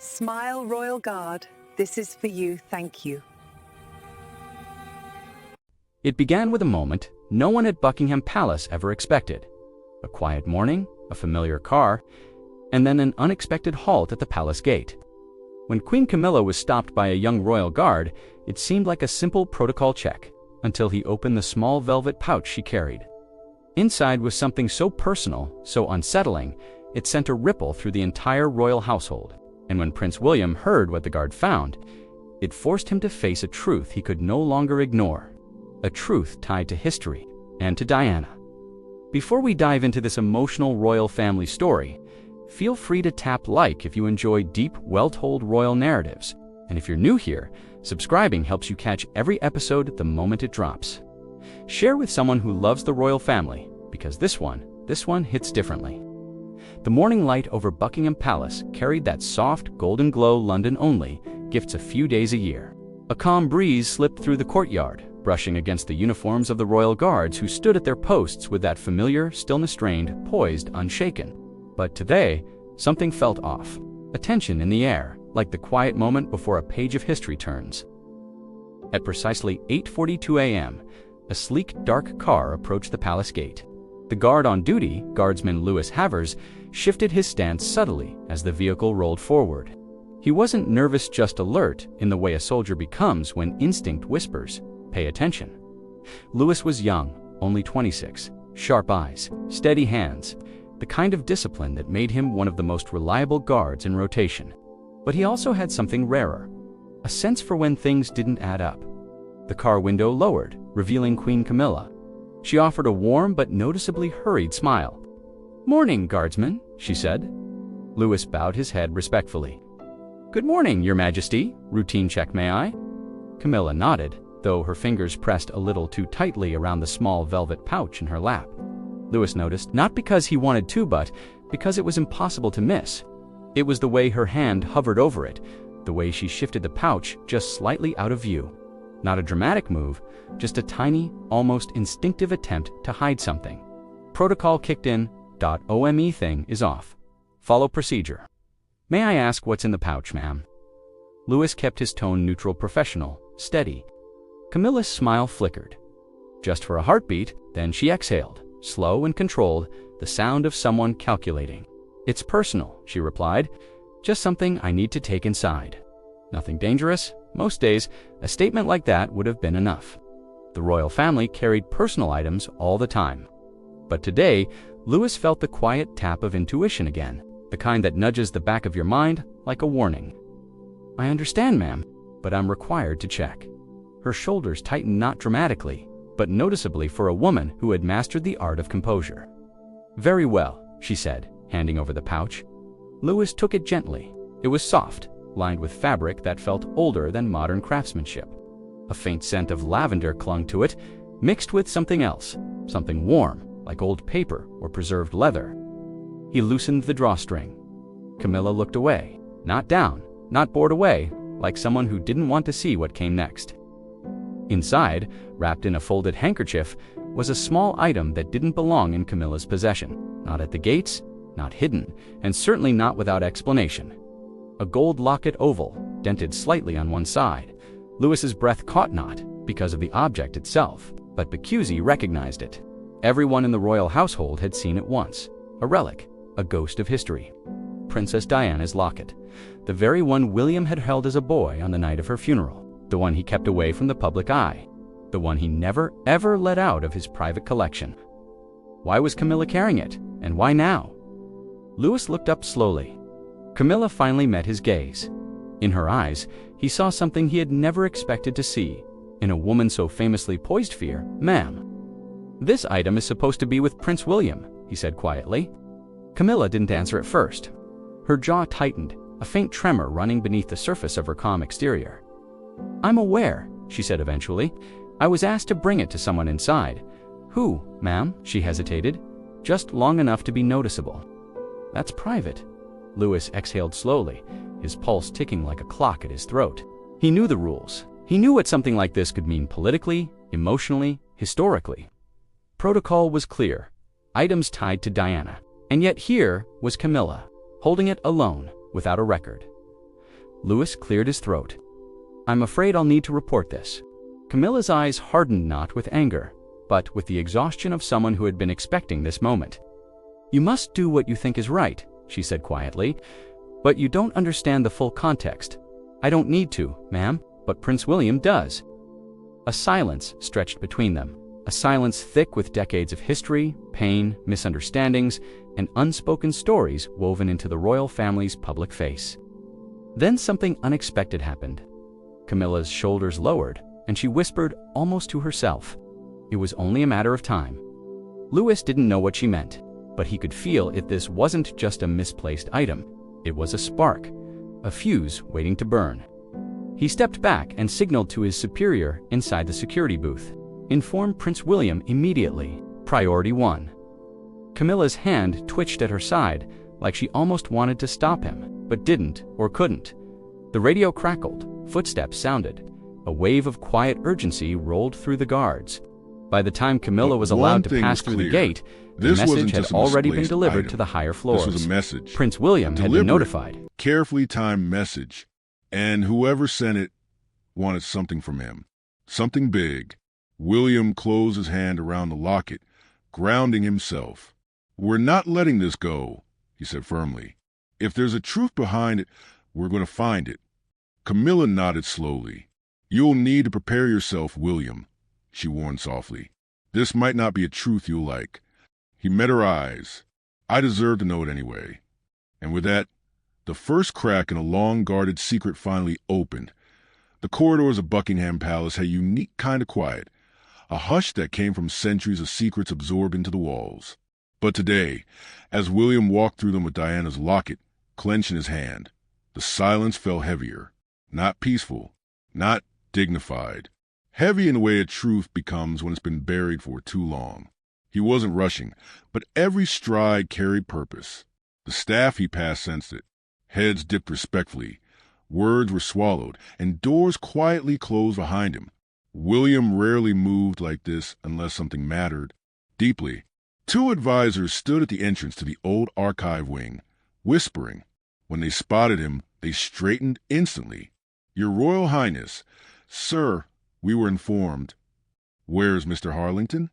Smile, Royal Guard. This is for you, thank you. It began with a moment no one at Buckingham Palace ever expected. A quiet morning, a familiar car, and then an unexpected halt at the palace gate. When Queen Camilla was stopped by a young royal guard, it seemed like a simple protocol check, until he opened the small velvet pouch she carried. Inside was something so personal, so unsettling, it sent a ripple through the entire royal household. And when Prince William heard what the guard found, it forced him to face a truth he could no longer ignore. A truth tied to history and to Diana. Before we dive into this emotional royal family story, feel free to tap like if you enjoy deep, well-told royal narratives. And if you're new here, subscribing helps you catch every episode the moment it drops. Share with someone who loves the royal family, because this one hits differently. The morning light over Buckingham Palace carried that soft, golden glow London only gifts a few days a year. A calm breeze slipped through the courtyard, brushing against the uniforms of the royal guards who stood at their posts with that familiar, stillness-trained, poised, unshaken. But today, something felt off. A tension in the air, like the quiet moment before a page of history turns. At precisely 8:42 a.m., a sleek, dark car approached the palace gate. The guard on duty, Guardsman Lewis Havers, shifted his stance subtly as the vehicle rolled forward. He wasn't nervous, just alert, in the way a soldier becomes when instinct whispers, "Pay attention." Lewis was young, only 26, sharp eyes, steady hands, the kind of discipline that made him one of the most reliable guards in rotation. But he also had something rarer, a sense for when things didn't add up. The car window lowered, revealing Queen Camilla. She offered a warm but noticeably hurried smile. "Morning, Guardsman," she said. Lewis bowed his head respectfully. "Good morning, Your Majesty. Routine check, may I?" Camilla nodded, though her fingers pressed a little too tightly around the small velvet pouch in her lap. Lewis noticed, not because he wanted to, but because it was impossible to miss. It was the way her hand hovered over it, the way she shifted the pouch just slightly out of view. Not a dramatic move, just a tiny, almost instinctive attempt to hide something. Protocol kicked in. OME thing is off. Follow procedure. "May I ask what's in the pouch, ma'am?" Lewis kept his tone neutral, professional, steady. Camilla's smile flickered. Just for a heartbeat, then she exhaled, slow and controlled, the sound of someone calculating. "It's personal," she replied. "Just something I need to take inside. Nothing dangerous. Most days, a statement like that would have been enough." The royal family carried personal items all the time. But today, Lewis felt the quiet tap of intuition again, the kind that nudges the back of your mind like a warning. "I understand, ma'am, but I'm required to check." Her shoulders tightened, not dramatically, but noticeably for a woman who had mastered the art of composure. "Very well," she said, handing over the pouch. Lewis took it gently. It was soft, lined with fabric that felt older than modern craftsmanship. A faint scent of lavender clung to it, mixed with something else, something warm, like old paper or preserved leather. He loosened the drawstring. Camilla looked away, not down, not bored away, like someone who didn't want to see what came next. Inside, wrapped in a folded handkerchief, was a small item that didn't belong in Camilla's possession. Not at the gates, not hidden, and certainly not without explanation. A gold locket oval, dented slightly on one side. Lewis's breath caught, not because of the object itself, but Becuzzi recognized it. Everyone in the royal household had seen it once. A relic, a ghost of history. Princess Diana's locket. The very one William had held as a boy on the night of her funeral. The one he kept away from the public eye. The one he never, ever let out of his private collection. Why was Camilla carrying it? And why now? Lewis looked up slowly. Camilla finally met his gaze. In her eyes, he saw something he had never expected to see. In a woman so famously poised, fear, "Ma'am." "This item is supposed to be with Prince William," he said quietly. Camilla didn't answer at first. Her jaw tightened, a faint tremor running beneath the surface of her calm exterior. "I'm aware," she said eventually. "I was asked to bring it to someone inside." "Who, ma'am?" She hesitated, just long enough to be noticeable. "That's private." Lewis exhaled slowly, his pulse ticking like a clock at his throat. He knew the rules. He knew what something like this could mean politically, emotionally, historically. Protocol was clear. Items tied to Diana. And yet here was Camilla, holding it alone, without a record. Louis cleared his throat. "I'm afraid I'll need to report this." Camilla's eyes hardened not with anger, but with the exhaustion of someone who had been expecting this moment. "You must do what you think is right," she said quietly, "but you don't understand the full context. I don't need to, ma'am, but Prince William does." A silence stretched between them, a silence thick with decades of history, pain, misunderstandings, and unspoken stories woven into the royal family's public face. Then something unexpected happened. Camilla's shoulders lowered, and she whispered almost to herself. It was only a matter of time. Louis didn't know what she meant, but he could feel if this wasn't just a misplaced item. It was a spark, a fuse waiting to burn. He stepped back and signaled to his superior inside the security booth. "Inform Prince William immediately. Priority 1. Camilla's hand twitched at her side like she almost wanted to stop him, but didn't or couldn't. The radio crackled, footsteps sounded. A wave of quiet urgency rolled through the guards. By the time Camilla was allowed to pass through the gate, the message had already been delivered to the higher floors. This was a message. Prince William had been notified. Carefully timed message. And whoever sent it wanted something from him. Something big. William closed his hand around the locket, grounding himself. "We're not letting this go," he said firmly. "If there's a truth behind it, we're going to find it." Camilla nodded slowly. "You'll need to prepare yourself, William," she warned softly. "This might not be a truth you'll like." He met her eyes. "I deserve to know it anyway." And with that, the first crack in a long-guarded secret finally opened. The corridors of Buckingham Palace had a unique kind of quiet, a hush that came from centuries of secrets absorbed into the walls. But today, as William walked through them with Diana's locket clenched in his hand, the silence fell heavier, not peaceful, not dignified. Heavy in the way a truth becomes when it's been buried for too long. He wasn't rushing, but every stride carried purpose. The staff he passed sensed it. Heads dipped respectfully. Words were swallowed, and doors quietly closed behind him. William rarely moved like this unless something mattered deeply. 2 advisors stood at the entrance to the old archive wing, whispering. When they spotted him, they straightened instantly. "Your Royal Highness." "Sir, we were informed." "Where's Mr. Harlington?"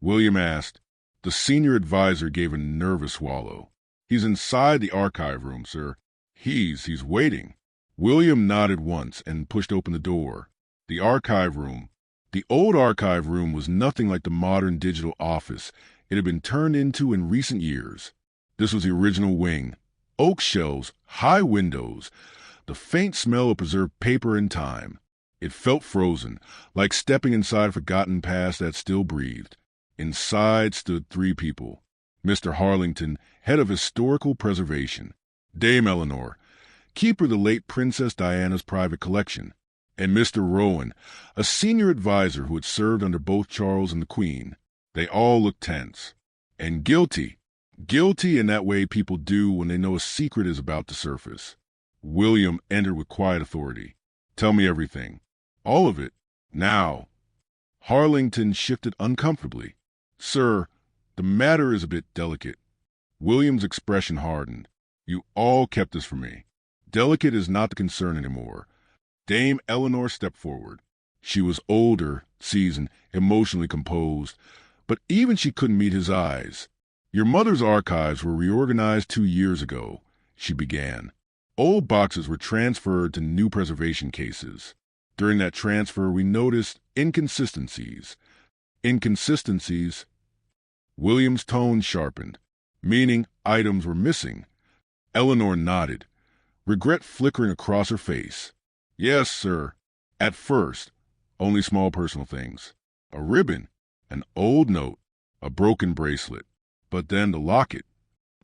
William asked. The senior advisor gave a nervous swallow. "He's inside the archive room, sir. He's waiting." William nodded once and pushed open the door. The archive room. The old archive room was nothing like the modern digital office it had been turned into in recent years. This was the original wing. Oak shelves, high windows, the faint smell of preserved paper and time. It felt frozen, like stepping inside a forgotten past that still breathed. Inside stood 3 people. Mr. Harlington, head of historical preservation. Dame Eleanor, keeper of the late Princess Diana's private collection. And Mr. Rowan, a senior advisor who had served under both Charles and the Queen. They all looked tense. And guilty. Guilty in that way people do when they know a secret is about to surface. William entered with quiet authority. "Tell me everything. All of it. Now." Harlington shifted uncomfortably. "Sir, the matter is a bit delicate." William's expression hardened. "You all kept this from me. Delicate is not the concern anymore." Dame Eleanor stepped forward. She was older, seasoned, emotionally composed, but even she couldn't meet his eyes. "Your mother's archives were reorganized 2 years ago," she began. "Old boxes were transferred to new preservation cases. During that transfer, we noticed inconsistencies." "Inconsistencies?" William's tone sharpened, meaning items were missing. Eleanor nodded, regret flickering across her face. "Yes, sir. At first, only small personal things. A ribbon, an old note, a broken bracelet. But then the locket."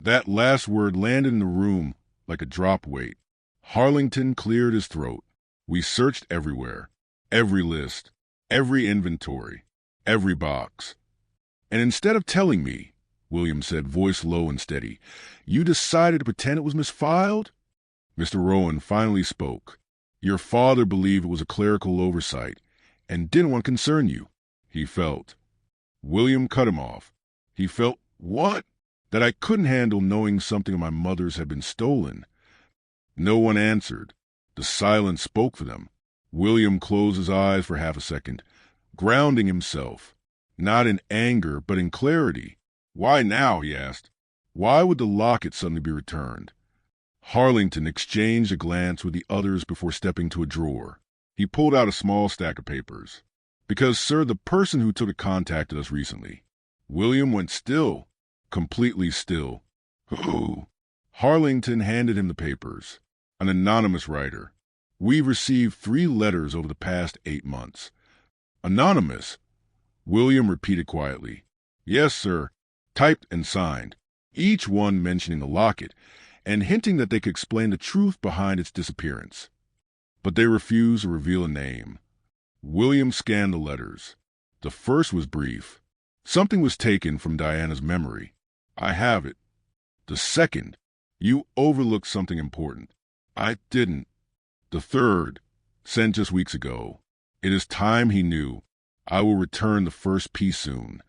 That last word landed in the room like a drop weight. Harlington cleared his throat. "We searched everywhere. Every list, every inventory, every box. And instead of telling me," William said, voice low and steady, "you decided to pretend it was misfiled?" Mr. Rowan finally spoke. "Your father believed it was a clerical oversight and didn't want to concern you." He felt. William cut him off. He felt, "What?" "That I couldn't handle knowing something of my mother's had been stolen." No one answered. The silence spoke for them. William closed his eyes for half a second, grounding himself, not in anger, but in clarity. Why now, he asked. Why would the locket suddenly be returned? Harlington exchanged a glance with the others before stepping to a drawer. He pulled out a small stack of papers. Because, sir, the person who took it contacted us recently. William went still, completely still. Who? Harlington handed him the papers. An anonymous writer. We've received 3 letters over the past 8 months. Anonymous? William repeated quietly. Yes, sir. Typed and signed. Each one mentioning the locket and hinting that they could explain the truth behind its disappearance. But they refused to reveal a name. William scanned the letters. The first was brief. Something was taken from Diana's memory. I have it. The second, you overlooked something important. I didn't. The third, sent just weeks ago. It is time he knew. I will return the first piece soon.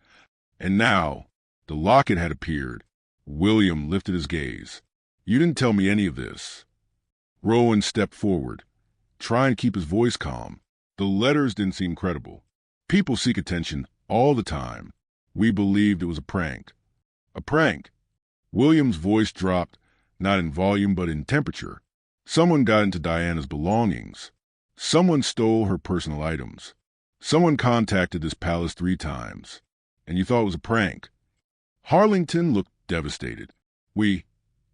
And now, the locket had appeared. William lifted his gaze. You didn't tell me any of this. Rowan stepped forward, trying to keep his voice calm. The letters didn't seem credible. People seek attention all the time. We believed it was a prank. A prank. William's voice dropped, not in volume but in temperature. Someone got into Diana's belongings. Someone stole her personal items. Someone contacted this palace 3 times. And you thought it was a prank. Harlington looked devastated.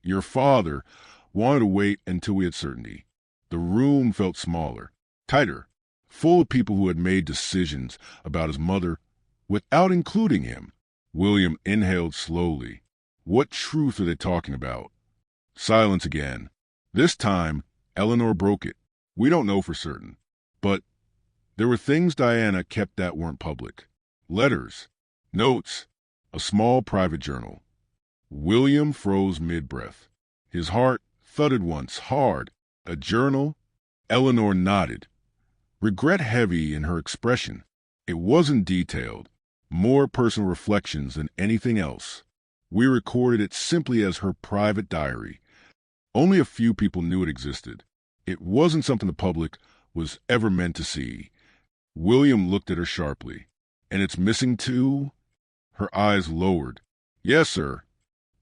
Your father, wanted to wait until we had certainty. The room felt smaller, tighter, full of people who had made decisions about his mother without including him. William inhaled slowly. What truth are they talking about? Silence again. This time, Eleanor broke it. We don't know for certain. But there were things Diana kept that weren't public. Letters, notes, a small private journal. William froze mid-breath. His heart thudded once, hard. A journal? Eleanor nodded. Regret heavy in her expression. It wasn't detailed. More personal reflections than anything else. We recorded it simply as her private diary. Only a few people knew it existed. It wasn't something the public was ever meant to see. William looked at her sharply. And it's missing too? Her eyes lowered. Yes, sir.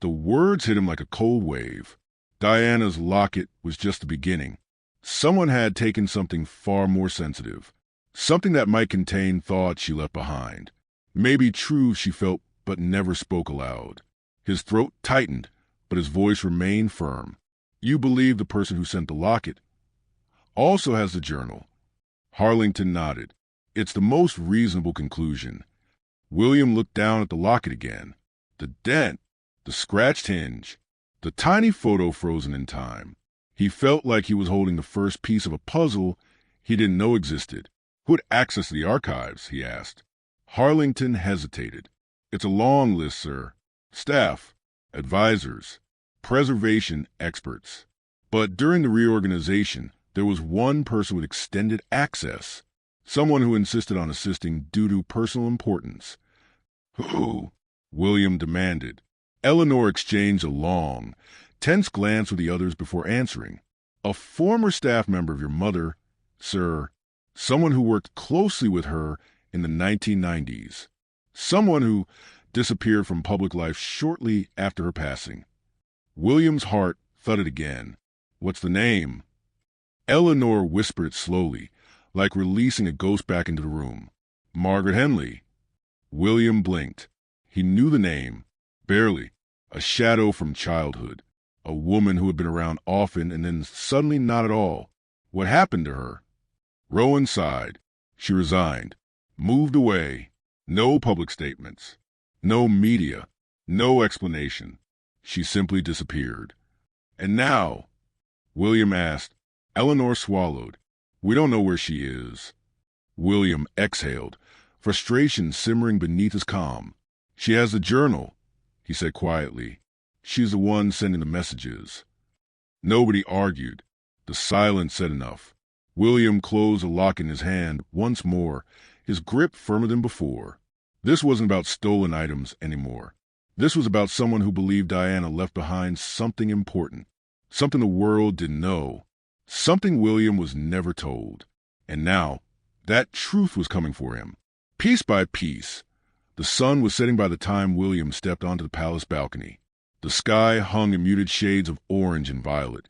The words hit him like a cold wave. Diana's locket was just the beginning. Someone had taken something far more sensitive. Something that might contain thoughts she left behind. Maybe truths she felt but never spoke aloud. His throat tightened, but his voice remained firm. You believe the person who sent the locket also has the journal. Harlington nodded. It's the most reasonable conclusion. William looked down at the locket again. The dent, the scratched hinge, the tiny photo frozen in time. He felt like he was holding the first piece of a puzzle he didn't know existed. Who had access to the archives, he asked. Harlington hesitated. It's a long list, sir. Staff, advisors, preservation experts. But during the reorganization, there was one person with extended access. Someone who insisted on assisting due to personal importance. Who? William demanded. Eleanor exchanged a long, tense glance with the others before answering. A former staff member of your mother, sir. Someone who worked closely with her in the 1990s. Someone who disappeared from public life shortly after her passing. William's heart thudded again. What's the name? Eleanor whispered slowly, like releasing a ghost back into the room. Margaret Henley. William blinked. He knew the name. Barely. A shadow from childhood. A woman who had been around often and then suddenly not at all. What happened to her? Rowan sighed. She resigned. Moved away. No public statements. No media. No explanation. She simply disappeared. And now? William asked. Eleanor swallowed. We don't know where she is. William exhaled, frustration simmering beneath his calm. She has the journal, he said quietly. She's the one sending the messages. Nobody argued. The silence said enough. William closed the lock in his hand once more, his grip firmer than before. This wasn't about stolen items anymore. This was about someone who believed Diana left behind something important, something the world didn't know. Something William was never told. And now, that truth was coming for him. Piece by piece, the sun was setting by the time William stepped onto the palace balcony. The sky hung in muted shades of orange and violet,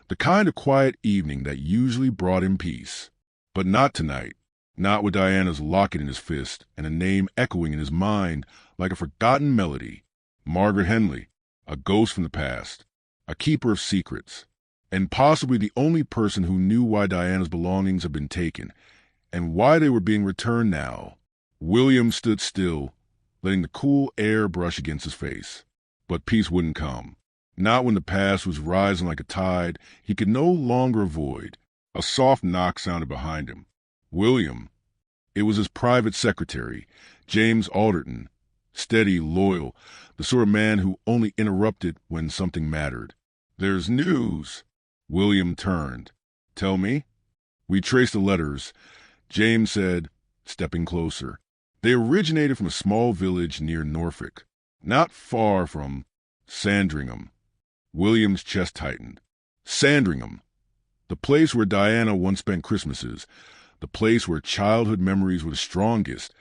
the kind of quiet evening that usually brought him peace. But not tonight. Not with Diana's locket in his fist and a name echoing in his mind like a forgotten melody. Margaret Henley, a ghost from the past, a keeper of secrets, and possibly the only person who knew why Diana's belongings had been taken and why they were being returned now. William stood still, letting the cool air brush against his face. But peace wouldn't come. Not when the past was rising like a tide he could no longer avoid. A soft knock sounded behind him. William. It was his private secretary, James Alderton. Steady, loyal, the sort of man who only interrupted when something mattered. "There's news." William turned. "Tell me." "We traced the letters," James said, stepping closer. "They originated from a small village near Norfolk, not far from Sandringham." William's chest tightened. Sandringham, the place where Diana once spent Christmases, the place where childhood memories were the strongest,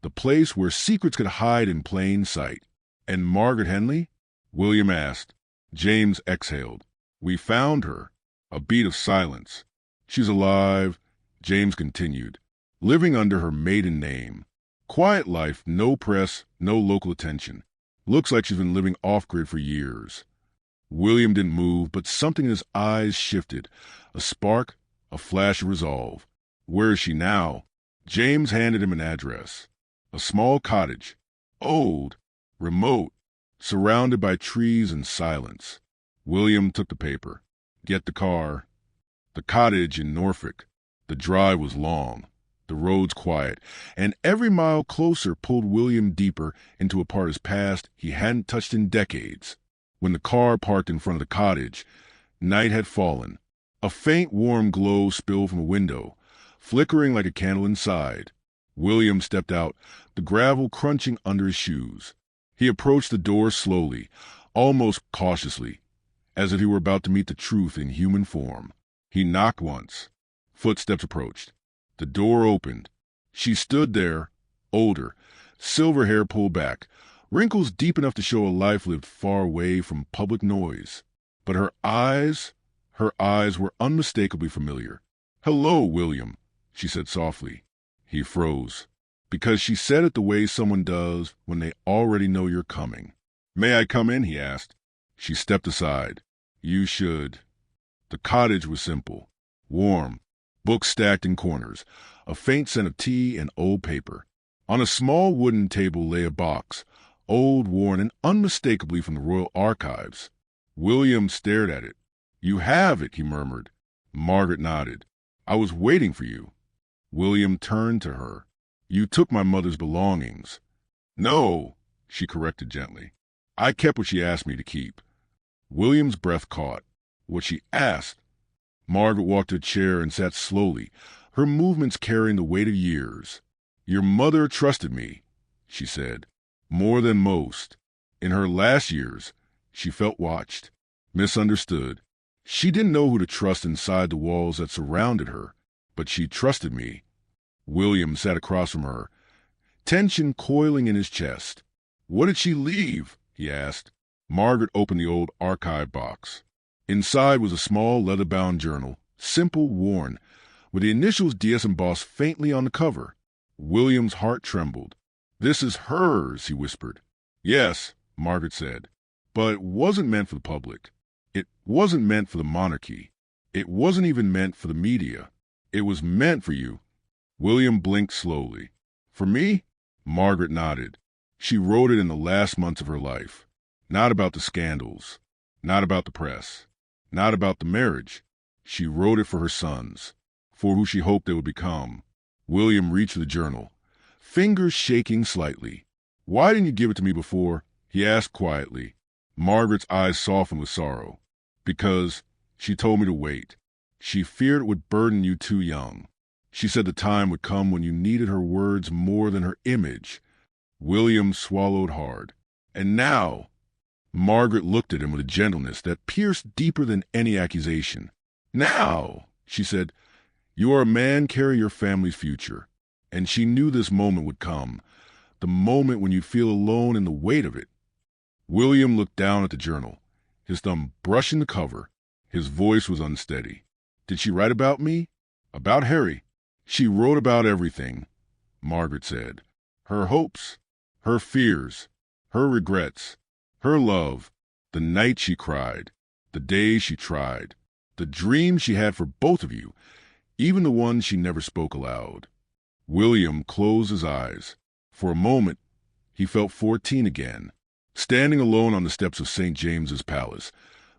the place where secrets could hide in plain sight. "And Margaret Henley?" William asked. James exhaled. "We found her." A beat of silence. "She's alive," James continued, "living under her maiden name. Quiet life, no press, no local attention. Looks like she's been living off-grid for years." William didn't move, but something in his eyes shifted. A spark, a flash of resolve. "Where is she now?" James handed him an address. A small cottage. Old, remote, surrounded by trees and silence. William took the paper. "Get the car." The cottage in Norfolk. The drive was long, the roads quiet, and every mile closer pulled William deeper into a part of his past he hadn't touched in decades. When the car parked in front of the cottage, night had fallen. A faint warm glow spilled from a window, flickering like a candle inside. William stepped out, the gravel crunching under his shoes. He approached the door slowly, almost cautiously, as if he were about to meet the truth in human form. He knocked once. Footsteps approached. The door opened. She stood there, older, silver hair pulled back, wrinkles deep enough to show a life lived far away from public noise. But her eyes were unmistakably familiar. "Hello, William," she said softly. He froze, because she said it the way someone does when they already know you're coming. "May I come in?" he asked. She stepped aside. "You should." The cottage was simple, warm, books stacked in corners, a faint scent of tea and old paper. On a small wooden table lay a box, old, worn, and unmistakably from the Royal Archives. William stared at it. "You have it," he murmured. Margaret nodded. "I was waiting for you." William turned to her. "You took my mother's belongings." "No," she corrected gently. "I kept what she asked me to keep." William's breath caught. What she asked. Margaret walked to a chair and sat slowly, her movements carrying the weight of years. "Your mother trusted me," she said, "more than most. In her last years, she felt watched, misunderstood. She didn't know who to trust inside the walls that surrounded her, but she trusted me." William sat across from her, tension coiling in his chest. "What did she leave?" he asked. Margaret opened the old archive box. Inside was a small leather-bound journal, simple, worn, with the initials DS embossed faintly on the cover. William's heart trembled. "This is hers," he whispered. "Yes," Margaret said, "but it wasn't meant for the public. It wasn't meant for the monarchy. It wasn't even meant for the media. It was meant for you." William blinked slowly. "For me?" Margaret nodded. She wrote it in the last months of her life. Not about the scandals. Not about the press. Not about the marriage. She wrote it for her sons, for who she hoped they would become. William reached for the journal, fingers shaking slightly. "Why didn't you give it to me before?" he asked quietly. Margaret's eyes softened with sorrow. "Because she told me to wait. She feared it would burden you too young. She said the time would come when you needed her words more than her image." William swallowed hard. "And now?" Margaret looked at him with a gentleness that pierced deeper than any accusation. Now, she said, you are a man, carry your family's future. And she knew this moment would come, the moment when you feel alone in the weight of it. William looked down at the journal, his thumb brushing the cover. His voice was unsteady. Did she write about me? About Harry? She wrote about everything, Margaret said. Her hopes, her fears, her regrets, her love, the night she cried, the days she tried, the dreams she had for both of you, even the ones she never spoke aloud. William closed his eyes. For a moment, he felt 14 again, standing alone on the steps of St. James's Palace,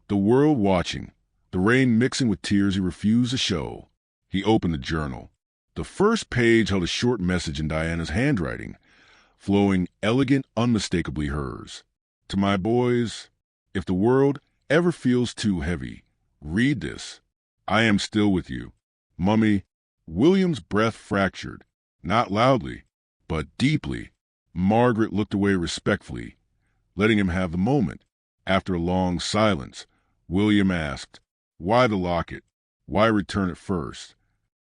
the world watching, the rain mixing with tears he refused to show. He opened the journal. The first page held a short message in Diana's handwriting, flowing elegant, unmistakably hers. To my boys, if the world ever feels too heavy, read this. I am still with you. Mummy. William's breath fractured, not loudly, but deeply. Margaret looked away respectfully, letting him have the moment. After a long silence, William asked, why the locket? Why return it first?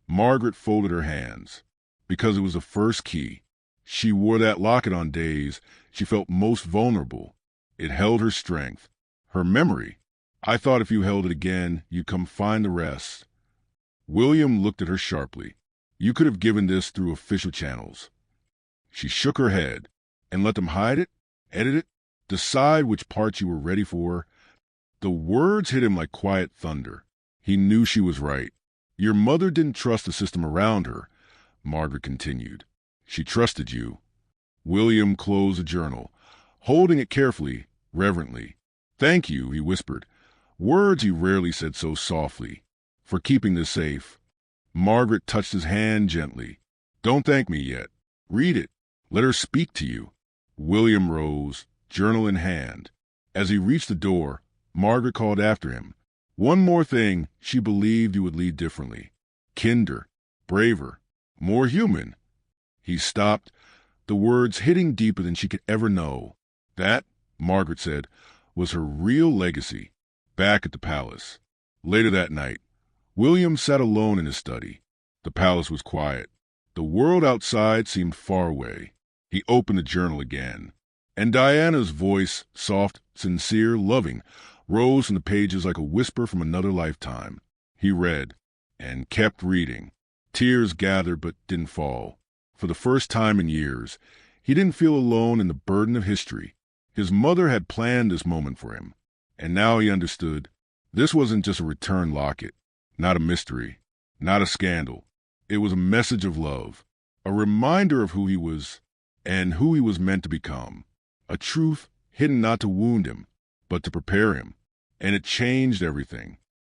Margaret folded her hands. Because it was the first key. She wore that locket on days she felt most vulnerable. It held her strength, her memory. I thought if you held it again, you'd come find the rest. William looked at her sharply. You could have given this through official channels. She shook her head. And let them hide it, edit it, decide which parts you were ready for. The words hit him like quiet thunder. He knew she was right. Your mother didn't trust the system around her, Margaret continued. She trusted you. William closed the journal, holding it carefully, reverently. Thank you, he whispered, words he rarely said so softly, for keeping this safe. Margaret touched his hand gently. Don't thank me yet. Read it. Let her speak to you. William rose, journal in hand. As he reached the door, Margaret called after him. One more thing, she believed you would lead differently. Kinder, braver, more human. He stopped, the words hitting deeper than she could ever know. That, Margaret said, was her real legacy, back at the palace. Later that night, William sat alone in his study. The palace was quiet. The world outside seemed far away. He opened the journal again. And Diana's voice, soft, sincere, loving, rose from the pages like a whisper from another lifetime. He read, and kept reading. Tears gathered but didn't fall. For the first time in years, he didn't feel alone in the burden of history. His mother had planned this moment for him, and now he understood. This wasn't just a return locket, not a mystery, not a scandal. It was a message of love, a reminder of who he was and who he was meant to become, a truth hidden not to wound him, but to prepare him. And it changed everything.